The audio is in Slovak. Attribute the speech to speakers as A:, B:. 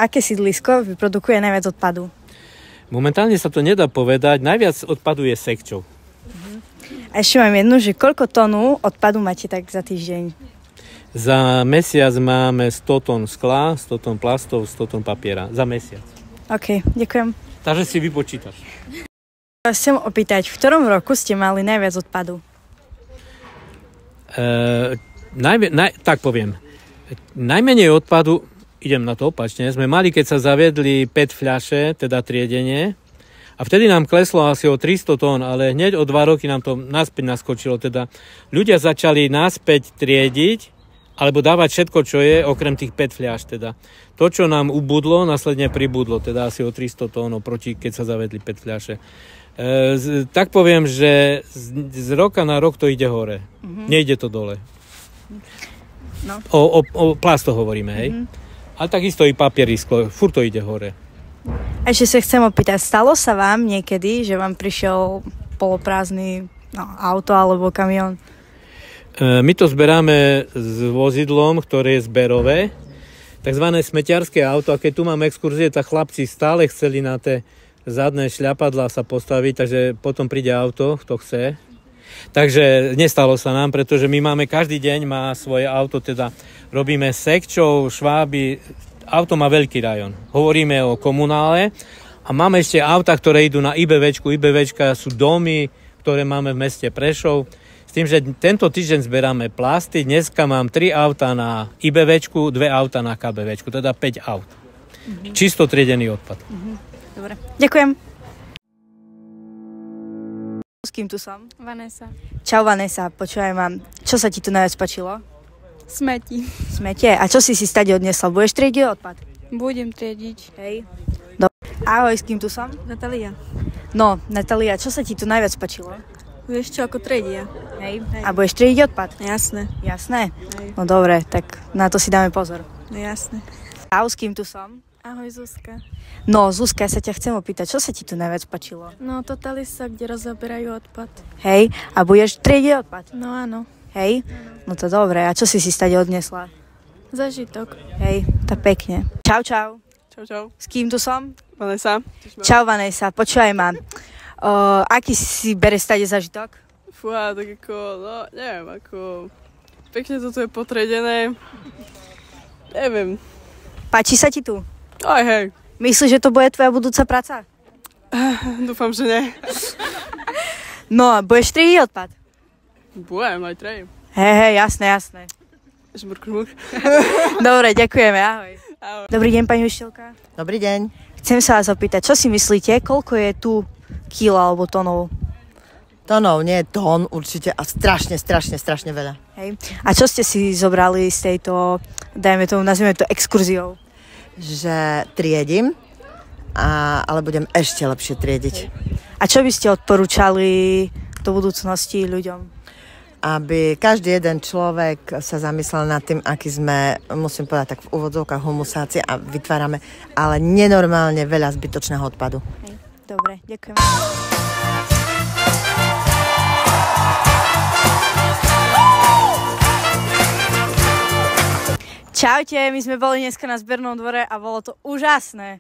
A: aké sídlisko vyprodukuje najviac odpadu?
B: Momentálne sa to nedá povedať, najviac odpadu je Sekčov.
A: A ešte mám jednu, že koľko tónu odpadu máte tak za týždeň?
B: Za mesiac máme 100 tón skla, 100 tón plastov, 100 tón papiera. Za mesiac.
A: OK, ďakujem.
B: Takže si vypočítaš.
A: Chcem opýtať, v ktorom roku ste mali najviac odpadu?
B: Tak poviem. Najmenej odpadu, idem na to opačne, sme mali, keď sa zaviedli PET fľaše, teda triedenie, a vtedy nám kleslo asi o 300 tón, ale hneď o 2 roky nám to naspäť naskočilo. Teda ľudia začali naspäť triediť, alebo dávať všetko, čo je, okrem tých PET fľaš. Teda to, čo nám ubudlo, následne pribudlo, teda asi o 300 tón oproti, keď sa zavedli PET fľaše. Tak poviem, že z roka na rok to ide hore. Nejde to dole.
A: No.
B: O plastoch hovoríme, hej? Ale takisto i papier, sklo, furt to ide hore.
A: Ešte sa chcem opýtať, stalo sa vám niekedy, že vám prišiel poloprázdny auto alebo kamión?
B: My to zberáme s vozidlom, ktoré je zberové, takzvané smetiarské auto, a keď tu máme exkurzie, tak chlapci stále chceli na tie zadné šľapadlá sa postaviť, takže potom príde auto, kto chce. Takže nestalo sa nám, pretože my máme každý deň má svoje auto, teda robíme Sekčov, Šváby, auto má veľký rajón. Hovoríme o komunále a máme ešte auta, ktoré idú na IBVčku. IBVčka sú domy, ktoré máme v meste Prešov. S tým, že tento týždeň zberáme plasty, dneska mám 3 auta na IBVčku, 2 auta na KBVčku, teda 5 aut. Čisto triedený odpad.
A: Dobre, ďakujem. S kým tu som?
C: Vanessa.
A: Čau Vanessa, počúvaj ma, čo sa ti tu najviac páčilo?
C: Smeti.
A: Smete? A čo si stade odnesla? Budeš triediť odpad?
C: Budem triediť.
A: Hej. Dobre. Ahoj, s kým tu som?
C: Natália.
A: No, Natália, čo sa ti tu najviac páčilo?
C: Vieš čo, ako triedia.
A: Hej. A budeš triediť odpad?
C: Jasné.
A: Jasné?
C: Hej.
A: No dobre, tak na to si dáme pozor.
C: No jasné.
A: Ahoj, s kým tu som?
C: Ahoj Zuzka.
A: No, Zuzka, ja sa ťa chcem opýtať, čo sa ti tu najviac páčilo?
C: No, Totalisa, kde rozoberajú odpad.
A: Hej, a budeš triediť odpad?
C: No áno.
A: Hej, no to dobre, a čo si stade odnesla?
C: Zažitok.
A: Hej, tak pekne. Čau, čau.
D: Čau, čau.
A: S kým tu som?
D: Vanessa.
A: Čau, Vanessa, počúvaj ma. Aký si bere stade zažitok?
D: Fúha, tak ako, no, neviem, ako, pekne toto je potredené. Neviem.
A: Páči sa ti tu?
D: Aj hej.
A: Myslíš, že to bude tvoja budúca práca?
D: Dúfam, že nie.
A: No, budeš triediť odpad?
D: Budem, aj trejem.
A: Hej, jasné, jasné.
D: Žmurk, žmurk.
A: Dobre, ďakujeme, ahoj.
D: Ahoj.
A: Dobrý deň, pani učiteľka.
E: Dobrý deň.
A: Chcem sa vás opýtať, čo si myslíte, koľko je tu kilo alebo tónov?
E: Tónov, nie tón určite a strašne veľa.
A: Hej. A čo ste si zobrali z tejto, dajme tomu, nazvime to exkurziou?
E: Že triedím, ale budem ešte lepšie triediť.
A: A čo by ste odporúčali do budúcnosti ľuďom?
E: Aby každý jeden človek sa zamyslel nad tým, aký sme, musím povedať tak v úvodzovkách, humusácie a vytvárame, ale nenormálne veľa zbytočného odpadu.
A: Hej. Dobre, ďakujem. Čaute, my sme boli dneska na zbernom dvore a bolo to úžasné.